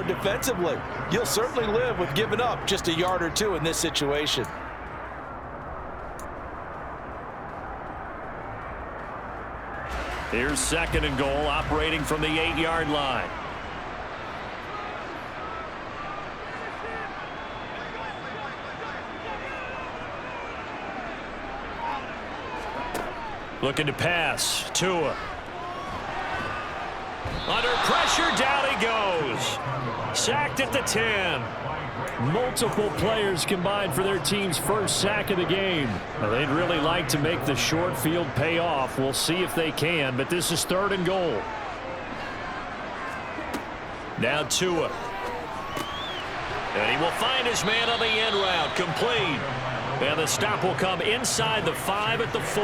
defensively. You'll certainly live with giving up just a yard or two in this situation. Here's 2nd and goal, operating from the 8-yard line. Looking to pass. Tua. Under pressure, down he goes. Sacked at the 10. Multiple players combined for their team's first sack of the game. Now, they'd really like to make the short field pay off. We'll see if they can, but this is 3rd and goal. Now Tua. And he will find his man on the end route. Complete. And the stop will come inside the 5 at the 4.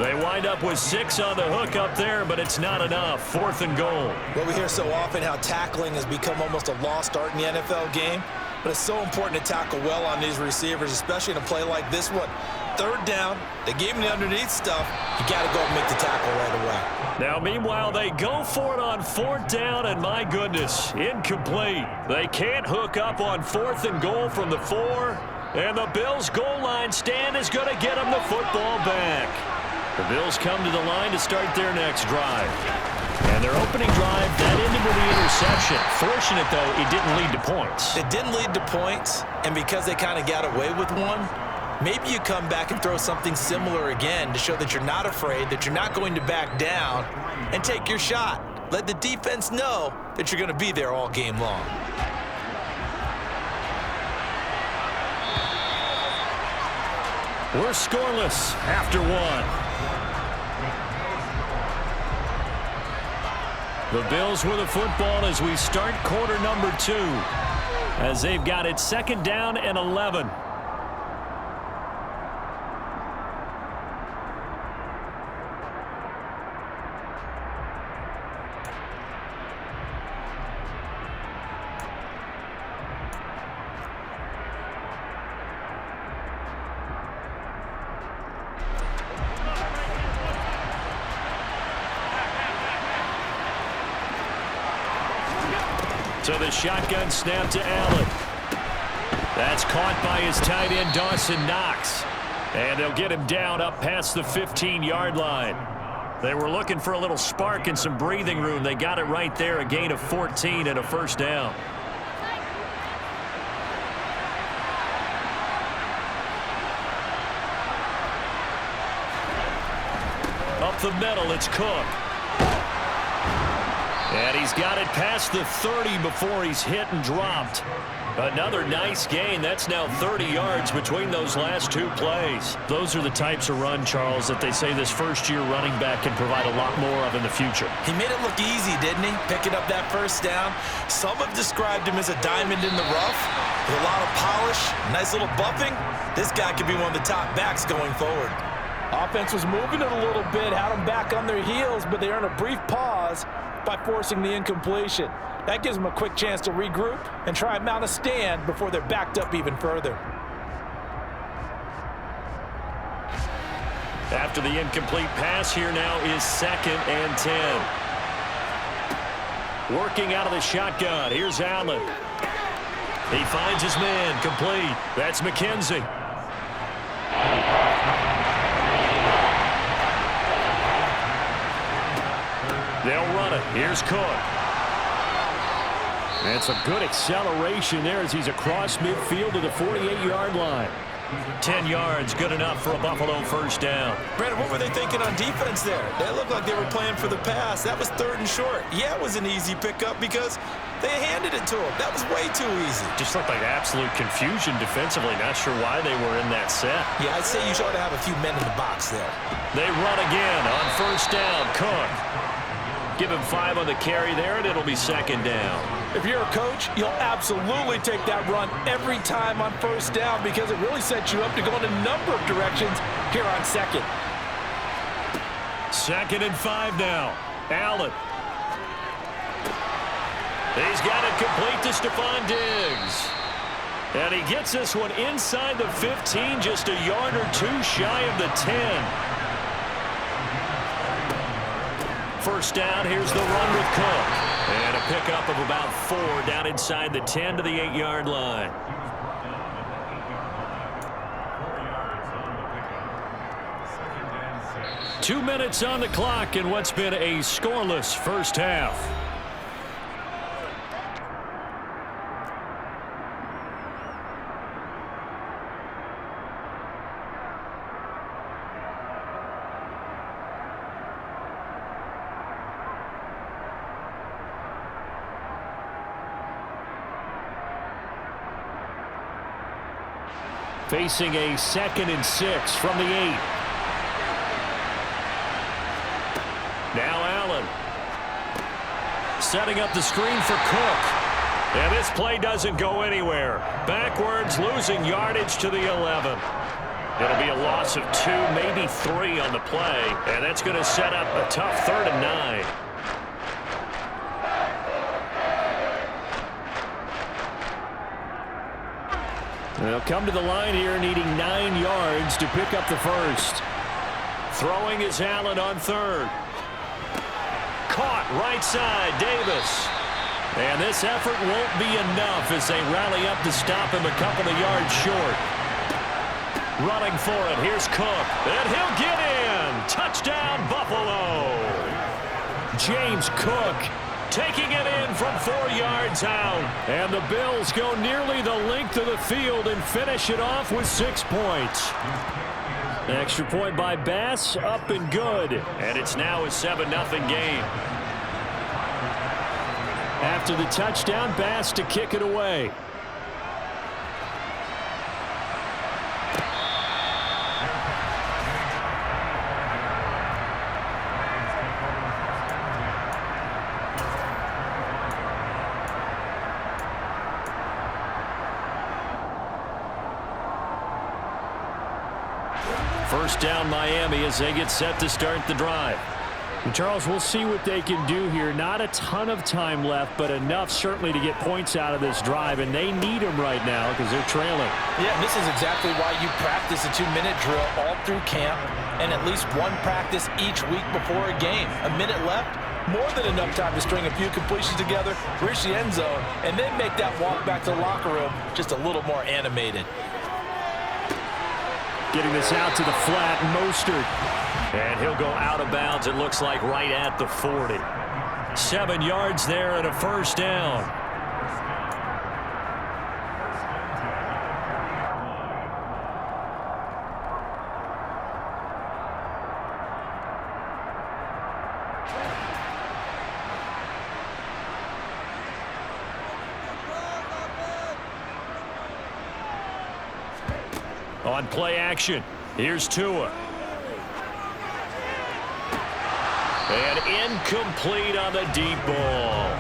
They wind up with 6 on the hook up there, but it's not enough. 4th and goal. Well, we hear so often how tackling has become almost a lost art in the NFL game, but it's so important to tackle well on these receivers, especially in a play like this one. 3rd down, they gave him the underneath stuff. You got to go and make the tackle right away. Now, meanwhile, they go for it on 4th down, and my goodness, incomplete. They can't hook up on 4th and goal from the 4. And the Bills' goal line stand is going to get them the football back. The Bills come to the line to start their next drive. And their opening drive, that ended with the interception. Fortunate, though, it didn't lead to points. It didn't lead to points, and because they kind of got away with one, maybe you come back and throw something similar again to show that you're not afraid, that you're not going to back down, and take your shot. Let the defense know that you're going to be there all game long. We're scoreless after 1. The Bills with the football as we start quarter number 2. As they've got it 2nd down and 11. So the shotgun snap to Allen. That's caught by his tight end, Dawson Knox. And they'll get him down up past the 15-yard line. They were looking for a little spark and some breathing room. They got it right there, a gain of 14 and a 1st down. Up the middle, it's Cook. And he's got it past the 30 before he's hit and dropped. Another nice gain. That's now 30 yards between those last 2 plays. Those are the types of run, Charles, that they say this first-year running back can provide a lot more of in the future. He made it look easy, didn't he? Picking up that 1st down. Some have described him as a diamond in the rough with a lot of polish, nice little buffing. This guy could be one of the top backs going forward. Offense was moving it a little bit, had them back on their heels, but they earned a brief pause by forcing the incompletion. That gives them a quick chance to regroup and try and mount a stand before they're backed up even further. After the incomplete pass, here now is 2nd and 10. Working out of the shotgun. Here's Allen. He finds his man. Complete. That's McKenzie. They'll run it. Here's Cook. And some good acceleration there as he's across midfield to the 48-yard line. 10 yards, good enough for a Buffalo 1st down. Brandon, what were they thinking on defense there? They looked like they were playing for the pass. That was 3rd and short. Yeah, it was an easy pickup because they handed it to him. That was way too easy. Just looked like absolute confusion defensively. Not sure why they were in that set. Yeah, I'd say you ought to have a few men in the box there. They run again on 1st down. Cook. Give him 5 on the carry there, and it'll be 2nd down. If you're a coach, you'll absolutely take that run every time on 1st down because it really sets you up to go in a number of directions here on 2nd. 2nd and 5 now. Allen. He's got it complete to Stephon Diggs. And he gets this one inside the 15, just a yard or 2 shy of the 10. first down. Here's the run with Cook. And a pickup of about 4 down inside the 10 to the 8-yard line. Two minutes on the clock in what's been a scoreless first half. Facing a 2nd and 6 from the 8. Now Allen. Setting up the screen for Cook. And this play doesn't go anywhere. Backwards, losing yardage to the 11. It'll be a loss of 2, maybe 3 on the play. And that's going to set up a tough 3rd and 9. They'll come to the line here needing 9 yards to pick up the first. Throwing is Allen on 3rd. Caught right side, Davis. And this effort won't be enough as they rally up to stop him a couple of yards short. Running for it, here's Cook. And he'll get in. Touchdown, Buffalo. James Cook taking it in from 4 yards out. And the Bills go nearly the length of the field and finish it off with 6 points. Extra point by Bass, up and good. And it's now a 7-0 game. After the touchdown, Bass to kick it away. First down Miami as they get set to start the drive. And Charles, we'll see what they can do here. Not a ton of time left, but enough certainly to get points out of this drive, and they need them right now because they're trailing. Yeah, this is exactly why you practice a 2-minute drill all through camp and at least one practice each week before a game. A minute left, more than enough time to string a few completions together, reach the end zone, and then make that walk back to the locker room just a little more animated. Getting this out to the flat, Mostert. And he'll go out of bounds, it looks like, right at the 40. 7 yards there and a first down. On play action, here's Tua. And incomplete on the deep ball.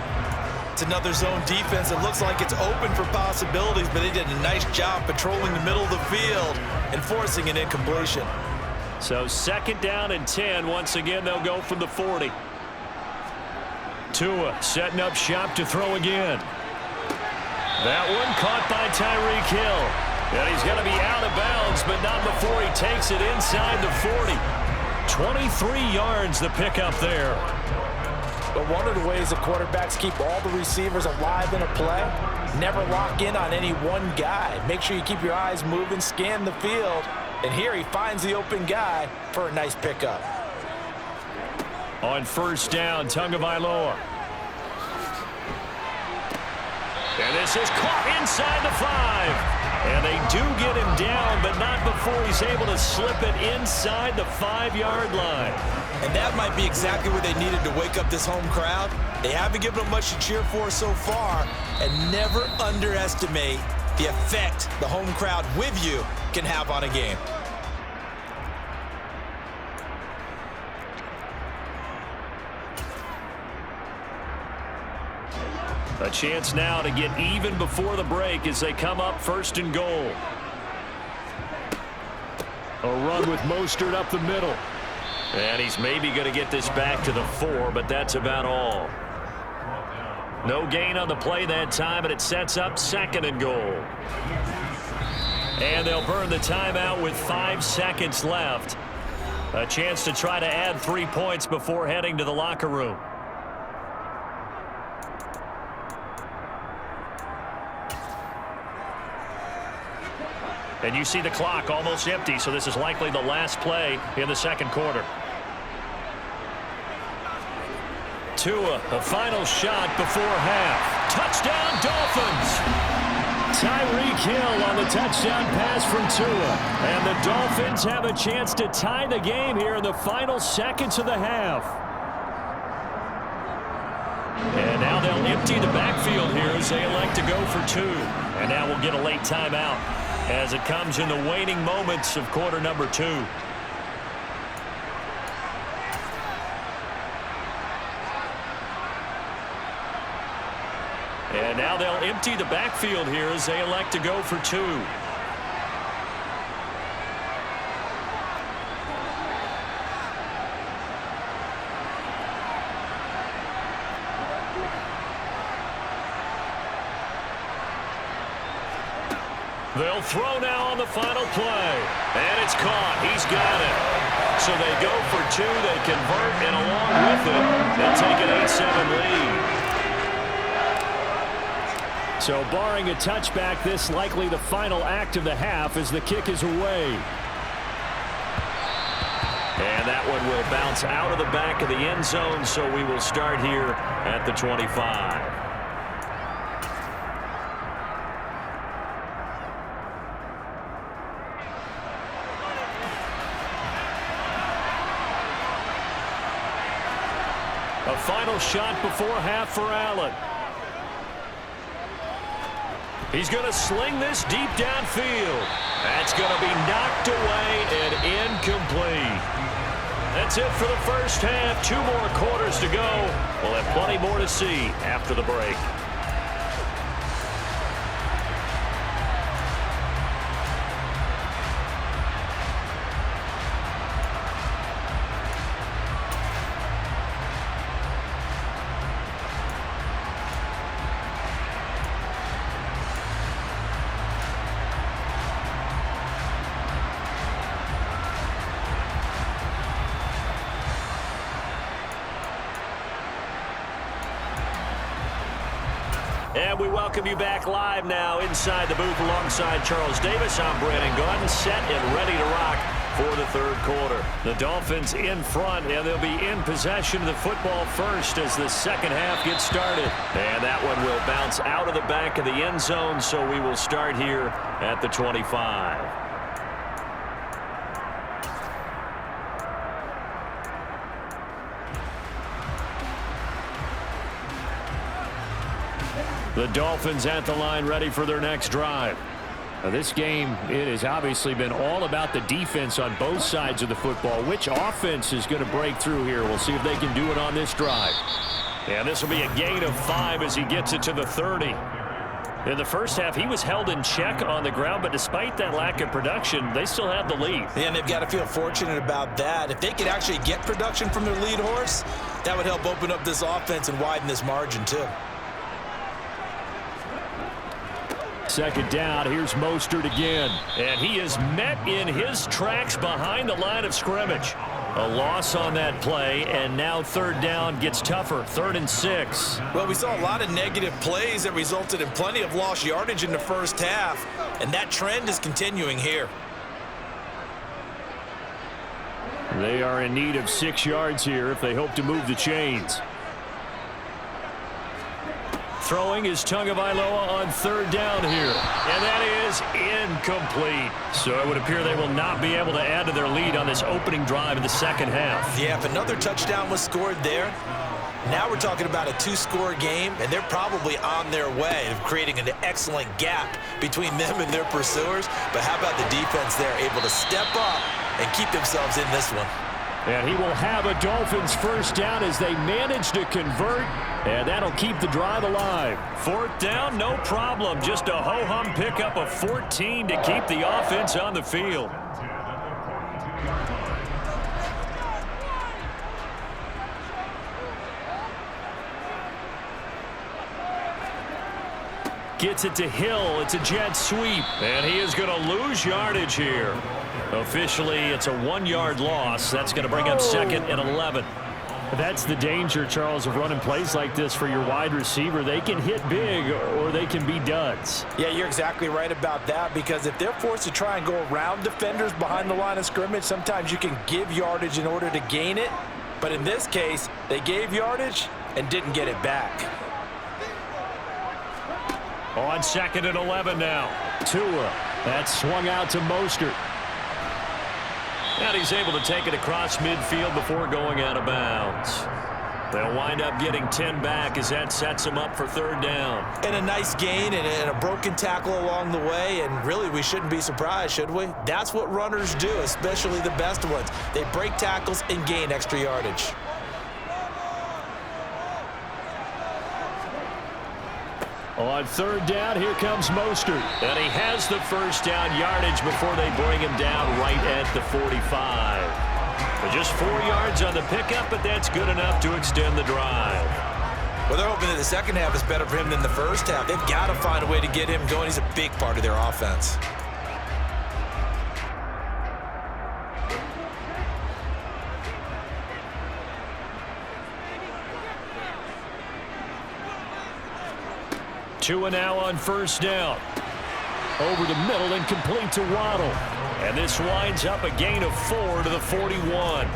It's another zone defense. It looks like it's open for possibilities, but they did a nice job patrolling the middle of the field and forcing an incompletion. So 2nd down and 10. Once again, they'll go from the 40. Tua setting up shop to throw again. That one caught by Tyreek Hill. And he's going to be out of bounds, but not before he takes it inside the 40. 23 yards the pickup there. But one of the ways the quarterbacks keep all the receivers alive in a play, never lock in on any one guy. Make sure you keep your eyes moving, scan the field. And here he finds the open guy for a nice pickup. On first down, Tagovailoa. And this is caught inside the 5. And they do get him down, but not before he's able to slip it inside the 5-yard line. And that might be exactly what they needed to wake up this home crowd. They haven't given them much to cheer for so far, and never underestimate the effect the home crowd with you can have on a game. A chance now to get even before the break as they come up 1st and goal. A run with Mostert up the middle. And he's maybe going to get this back to the 4, but that's about all. No gain on the play that time, and it sets up 2nd and goal. And they'll burn the timeout with 5 seconds left. A chance to try to add 3 points before heading to the locker room. And you see the clock almost empty, so this is likely the last play in the second quarter. Tua, a final shot before half. Touchdown, Dolphins! Tyreek Hill on the touchdown pass from Tua. And the Dolphins have a chance to tie the game here in the final seconds of the half. And now they'll empty the backfield here as they elect to go for 2. And now we'll get a late timeout as it comes in the waning moments of quarter number 2. And now they'll empty the backfield here as they elect to go for 2. They'll throw now on the final play. And it's caught. He's got it. So they go for 2. They convert, and along with it, they'll take an 8-7 lead. So barring a touchback, this likely the final act of the half as the kick is away. And that one will bounce out of the back of the end zone, so we will start here at the 25. A final shot before half for Allen. He's going to sling this deep downfield. That's going to be knocked away and incomplete. That's it for the first half. 2 more quarters to go. We'll have plenty more to see after the break. And we welcome you back live now inside the booth alongside Charles Davis. I'm Brandon Gaudin, set and ready to rock for the third quarter. The Dolphins in front, and they'll be in possession of the football first as the second half gets started. And that one will bounce out of the back of the end zone, so we will start here at the 25. The Dolphins at the line ready for their next drive. Now this game, it has obviously been all about the defense on both sides of the football. Which offense is going to break through here? We'll see if they can do it on this drive. And this will be a gain of 5 as he gets it to the 30. In the first half, he was held in check on the ground, but despite that lack of production, they still have the lead. And they've got to feel fortunate about that. If they could actually get production from their lead horse, that would help open up this offense and widen this margin too. Second down, here's Mostert again. And he is met in his tracks behind the line of scrimmage. A loss on that play, and now third down gets tougher. 3rd and 6. Well, we saw a lot of negative plays that resulted in plenty of lost yardage in the first half, and that trend is continuing here. They are in need of 6 yards here if they hope to move the chains. Throwing is Tagovailoa on third down here. And that is incomplete. So it would appear they will not be able to add to their lead on this opening drive of the second half. Yeah, if another touchdown was scored there, now we're talking about a 2-score game, and they're probably on their way of creating an excellent gap between them and their pursuers. But how about the defense there, able to step up and keep themselves in this one? And he will have a Dolphins first down as they manage to convert, and that'll keep the drive alive. 4th down, no problem. Just a ho-hum pickup of 14 to keep the offense on the field. Gets it to Hill. It's a jet sweep, and he is going to lose yardage here. Officially, it's a 1-yard loss. That's going to bring up 2nd and 11. That's the danger, Charles, of running plays like this for your wide receiver. They can hit big or they can be duds. Yeah, you're exactly right about that, because if they're forced to try and go around defenders behind the line of scrimmage, sometimes you can give yardage in order to gain it. But in this case, they gave yardage and didn't get it back. On 2nd and 11 now. Tua, that's swung out to Mostert. And he's able to take it across midfield before going out of bounds. They'll wind up getting 10 back as that sets them up for 3rd down. And a nice gain and a broken tackle along the way, and really we shouldn't be surprised, should we? That's what runners do, especially the best ones. They break tackles and gain extra yardage. On 3rd down, here comes Mostert. And he has the 1st down yardage before they bring him down right at the 45. But just 4 yards on the pickup, but that's good enough to extend the drive. Well, they're hoping that the second half is better for him than the first half. They've got to find a way to get him going. He's a big part of their offense. Tua now on 1st down. Over the middle and complete to Waddle. And this winds up a gain of 4 to the 41.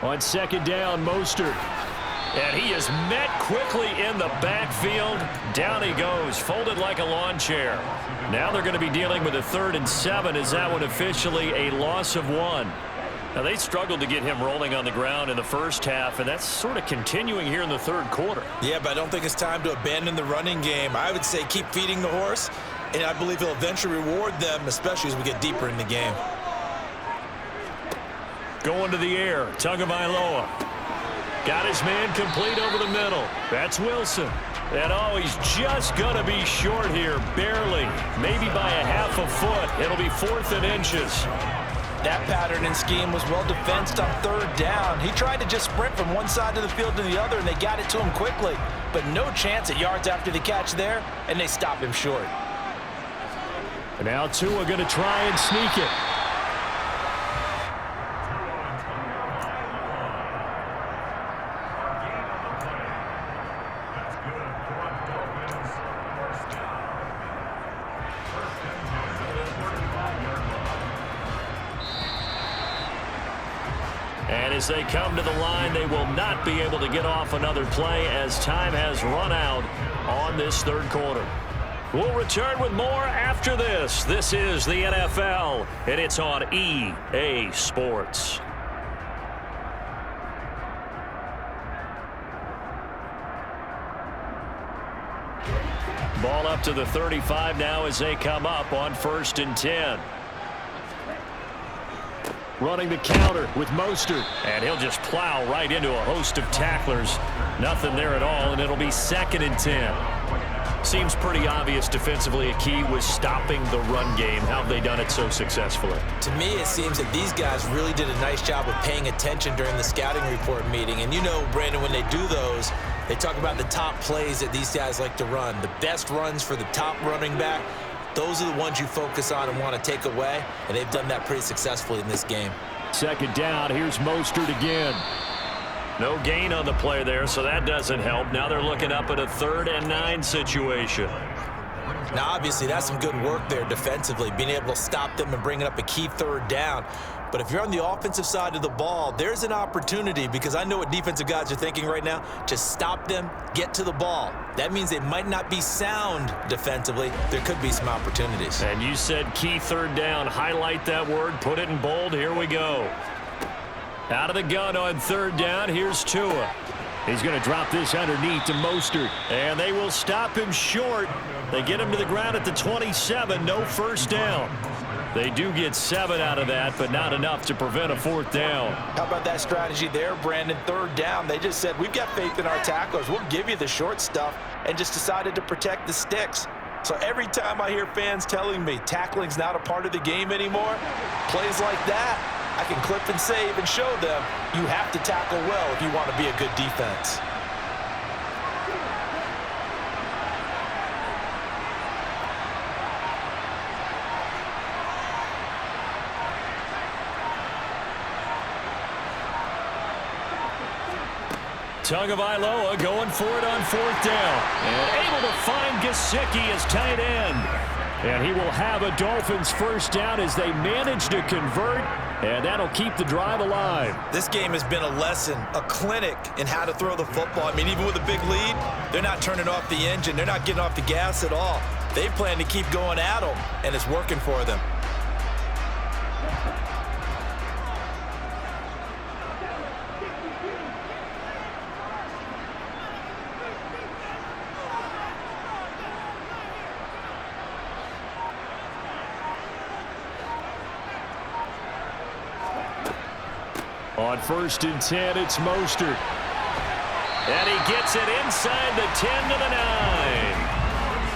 On 2nd down, Mostert. And he is met quickly in the backfield. Down he goes, folded like a lawn chair. Now they're going to be dealing with a 3rd and 7. Is that one officially a loss of 1? Now, they struggled to get him rolling on the ground in the first half, and that's sort of continuing here in the 3rd quarter. Yeah, but I don't think it's time to abandon the running game. I would say keep feeding the horse, and I believe he'll eventually reward them, especially as we get deeper in the game. Going to the air, Tagovailoa. Got his man complete over the middle. That's Wilson. And oh, he's just going to be short here, barely. Maybe by a half a foot. It'll be 4th and inches. That pattern and scheme was well defensed on 3rd down. He tried to just sprint from one side of the field to the other, and they got it to him quickly. But no chance at yards after the catch there, and they stopped him short. And now Tua going to try and sneak it. And as they come to the line, they will not be able to get off another play as time has run out on this 3rd quarter. We'll return with more after this. This is the NFL, and it's on EA Sports. Ball up to the 35 now as they come up on 1st and 10. Running the counter with Mostert. And he'll just plow right into a host of tacklers. Nothing there at all, and it'll be 2nd and 10. Seems pretty obvious defensively a key was stopping the run game. How have they done it so successfully? To me, it seems that these guys really did a nice job of paying attention during the scouting report meeting. And you know, Brandon, when they do those, they talk about the top plays that these guys like to run. The best runs for the top running back. Those are the ones you focus on and want to take away, and they've done that pretty successfully in this game. 2nd down, here's Mostert again. No gain on the play there, so that doesn't help. Now they're looking up at a 3rd and 9 situation. Now, obviously, that's some good work there defensively, being able to stop them and bringing up a key 3rd down. But if you're on the offensive side of the ball, there's an opportunity, because I know what defensive guys are thinking right now. Just stop them, get to the ball. That means they might not be sound defensively. There could be some opportunities. And you said key 3rd down. Highlight that word, put it in bold. Here we go. Out of the gun on 3rd down, here's Tua. He's going to drop this underneath to Mostert. And they will stop him short. They get him to the ground at the 27, no 1st down. They do get 7 out of that, but not enough to prevent a 4th down. How about that strategy there, Brandon? 3rd down. They just said, we've got faith in our tacklers. We'll give you the short stuff, and just decided to protect the sticks. So every time I hear fans telling me tackling's not a part of the game anymore, plays like that, I can clip and save and show them you have to tackle well if you want to be a good defense. Tagovailoa going for it on 4th down. And able to find Gesicki as tight end. And he will have a Dolphins 1st down as they manage to convert. And that'll keep the drive alive. This game has been a lesson, a clinic in how to throw the football. I mean, even with a big lead, they're not turning off the engine. They're not getting off the gas at all. They plan to keep going at them, and it's working for them. On 1st and 10, it's Mostert. And he gets it inside the 10 to the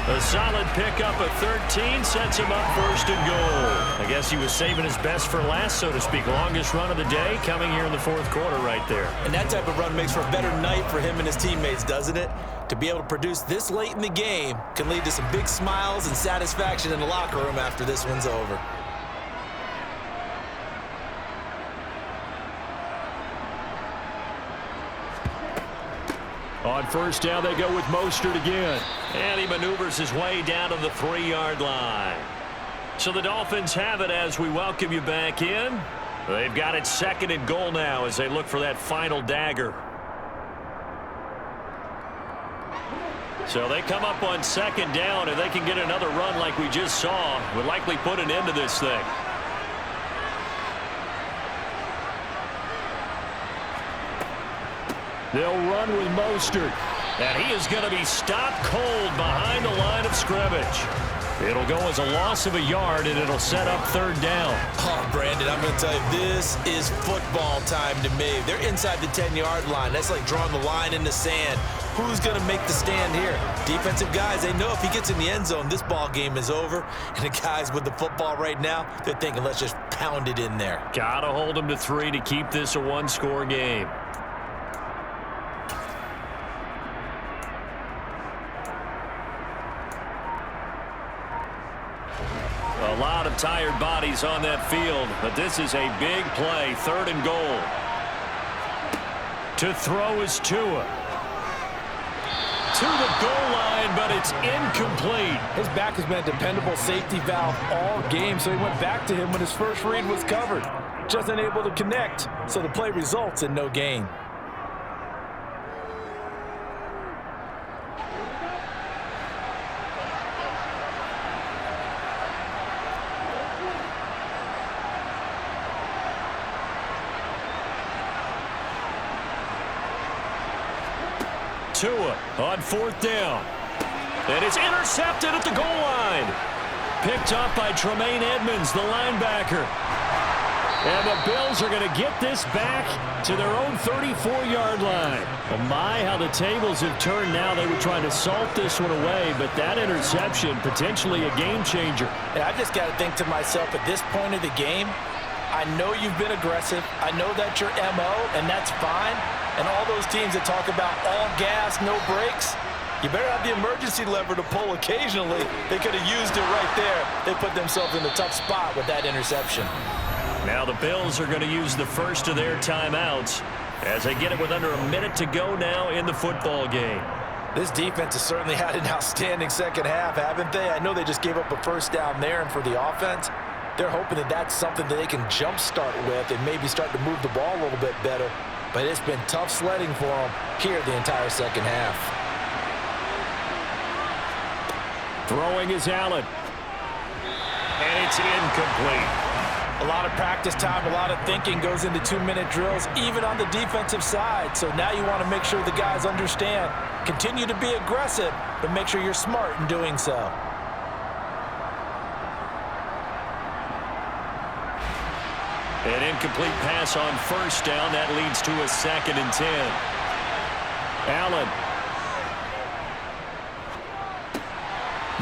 9. A solid pickup of 13 sets him up 1st and goal. I guess he was saving his best for last, so to speak. Longest run of the day coming here in the 4th quarter right there. And that type of run makes for a better night for him and his teammates, doesn't it? To be able to produce this late in the game can lead to some big smiles and satisfaction in the locker room after this one's over. On 1st down, they go with Mostert again. And he maneuvers his way down to the 3-yard line. So the Dolphins have it as we welcome you back in. They've got it 2nd and goal now as they look for that final dagger. So they come up on 2nd down, and they can get another run like we just saw. Would likely put an end to this thing. They'll run with Mostert. And he is going to be stopped cold behind the line of scrimmage. It'll go as a loss of a yard, and it'll set up 3rd down. Oh, Brandon, I'm going to tell you, this is football time to me. They're inside the 10-yard line. That's like drawing the line in the sand. Who's going to make the stand here? Defensive guys, they know if he gets in the end zone, this ball game is over. And the guys with the football right now, they're thinking, let's just pound it in there. Got to hold him to 3 to keep this a 1-score game. A lot of tired bodies on that field, but this is a big play. 3rd and goal. To throw is Tua. To the goal line, but it's incomplete. His back has been a dependable safety valve all game, so he went back to him when his first read was covered. Just unable to connect, so the play results in no gain. Tua on 4th down. And it's intercepted at the goal line. Picked up by Tremaine Edmonds, the linebacker. And the Bills are going to get this back to their own 34-yard line. Oh my, how the tables have turned now. They were trying to salt this one away, but that interception, potentially a game changer. And I just got to think to myself, at this point of the game, I know you've been aggressive. I know that's your MO, and that's fine. And all those teams that talk about all gas, no brakes, you better have the emergency lever to pull occasionally. They could have used it right there. They put themselves in a tough spot with that interception. Now the Bills are going to use the first of their timeouts as they get it with under a minute to go now in the football game. This defense has certainly had an outstanding second half, haven't they? I know they just gave up a 1st down there, and for the offense, they're hoping that that's something that they can jumpstart with and maybe start to move the ball a little bit better. But it's been tough sledding for them here the entire second half. Throwing is Allen. And it's incomplete. A lot of practice time, a lot of thinking goes into 2-minute drills, even on the defensive side. So now you want to make sure the guys understand. Continue to be aggressive, but make sure you're smart in doing so. An incomplete pass on first down. That leads to a 2nd and 10. Allen.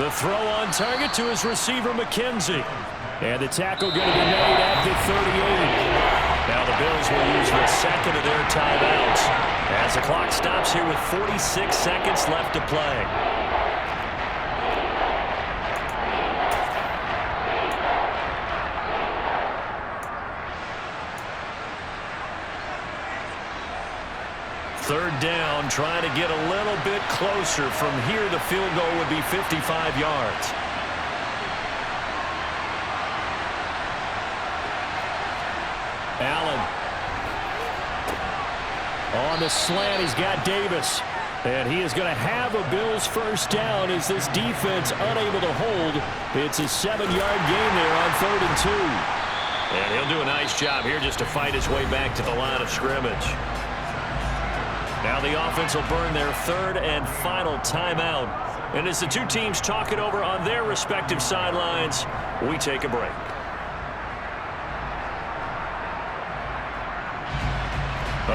The throw on target to his receiver, McKenzie. And the tackle going to be made at the 38. Now the Bills will use the 2nd of their timeouts as the clock stops here with 46 seconds left to play. Third down, trying to get a little bit closer. From here, the field goal would be 55 yards. Allen. On the slant, he's got Davis. And he is going to have a Bills first down as this defense unable to hold. It's a 7-yard gain there on 3rd and 2. And he'll do a nice job here just to fight his way back to the line of scrimmage. Now the offense will burn their 3rd and final timeout. And as the two teams talk it over on their respective sidelines, we take a break.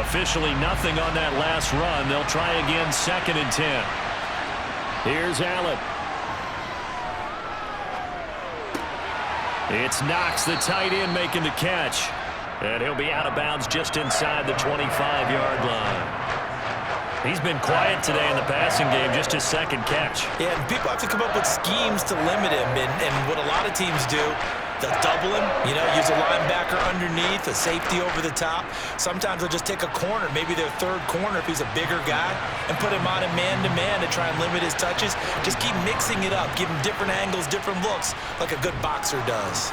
Officially nothing on that last run. They'll try again 2nd and 10. Here's Allen. It's Knox, the tight end, making the catch. And he'll be out of bounds just inside the 25-yard line. He's been quiet today in the passing game, just his 2nd catch. Yeah, and people have to come up with schemes to limit him. And what a lot of teams do, they'll double him, use a linebacker underneath, a safety over the top. Sometimes they'll just take a corner, maybe their 3rd corner if he's a bigger guy, and put him on a man-to-man to try and limit his touches. Just keep mixing it up, give him different angles, different looks, like a good boxer does.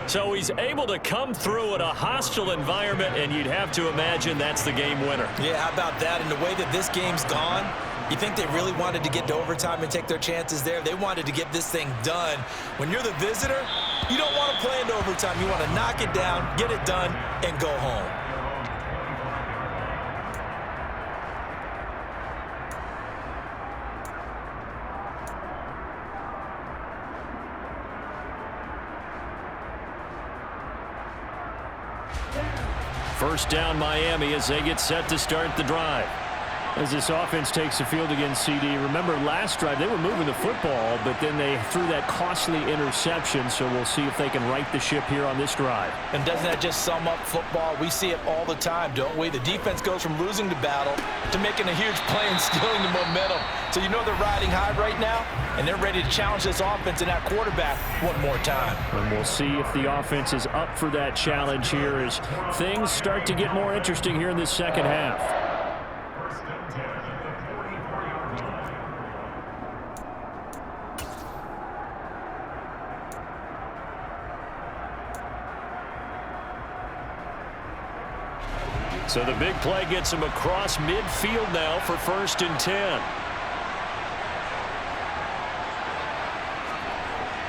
So he's able to come through in a hostile environment, and you'd have to imagine that's the game winner. Yeah, how about that? And the way that this game's gone, you think they really wanted to get to overtime and take their chances there? They wanted to get this thing done. When you're the visitor, you don't want to play into overtime. You want to knock it down, get it done, and go home. First down, Miami, as they get set to start the drive. As this offense takes the field against CD, remember last drive they were moving the football, but then they threw that costly interception, so we'll see if they can right the ship here on this drive. And doesn't that just sum up football? We see it all the time, don't we? The defense goes from losing the battle to making a huge play and stealing the momentum. So they're riding high right now, and they're ready to challenge this offense and that quarterback one more time. And we'll see if the offense is up for that challenge here as things start to get more interesting here in this second half. So the big play gets him across midfield now for 1st and 10.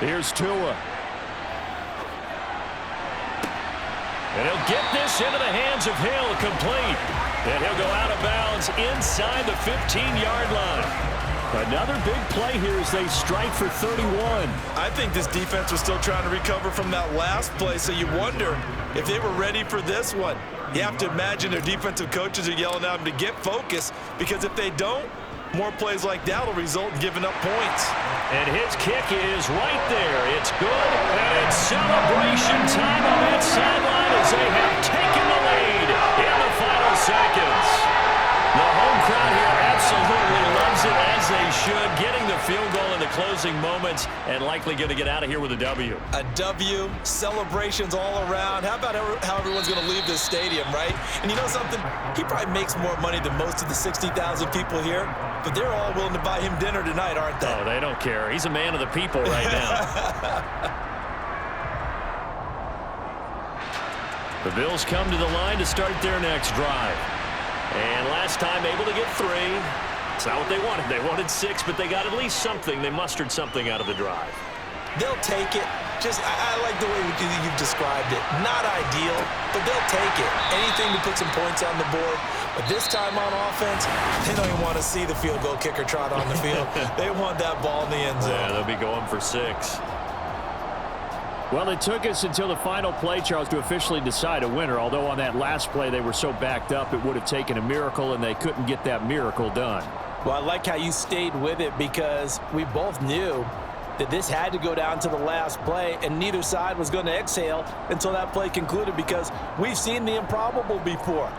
Here's Tua. And he'll get this into the hands of Hill, complete. And he'll go out of bounds inside the 15-yard line. Another big play here as they strike for 31. I think this defense was still trying to recover from that last play, so you wonder if they were ready for this one. You have to imagine their defensive coaches are yelling at them to get focused, because if they don't, more plays like that will result in giving up points. And his kick is right there. It's good, and it's celebration time on that sideline as they have taken the lead in the final seconds. The home crowd here absolutely loves it, as they should, getting the field goal in the closing moments and likely going to get out of here with a W. A W, celebrations all around. How about how everyone's going to leave this stadium, right? And you know something? He probably makes more money than most of the 60,000 people here, but they're all willing to buy him dinner tonight, aren't they? Oh, they don't care. He's a man of the people right now. The Bills come to the line to start their next drive. And last time able to get 3. It's not what they wanted. They wanted 6, but they got at least something. They mustered something out of the drive. They'll take it. I like the way you've described it. Not ideal, but they'll take it. Anything to put some points on the board. But this time on offense, they don't even want to see the field goal kicker trot on the field. They want that ball in the end zone. Yeah, they'll be going for 6. Well, it took us until the final play, Charles, to officially decide a winner, although on that last play they were so backed up it would have taken a miracle, and they couldn't get that miracle done. Well, I like how you stayed with it because we both knew that this had to go down to the last play, and neither side was going to exhale until that play concluded because we've seen the improbable before.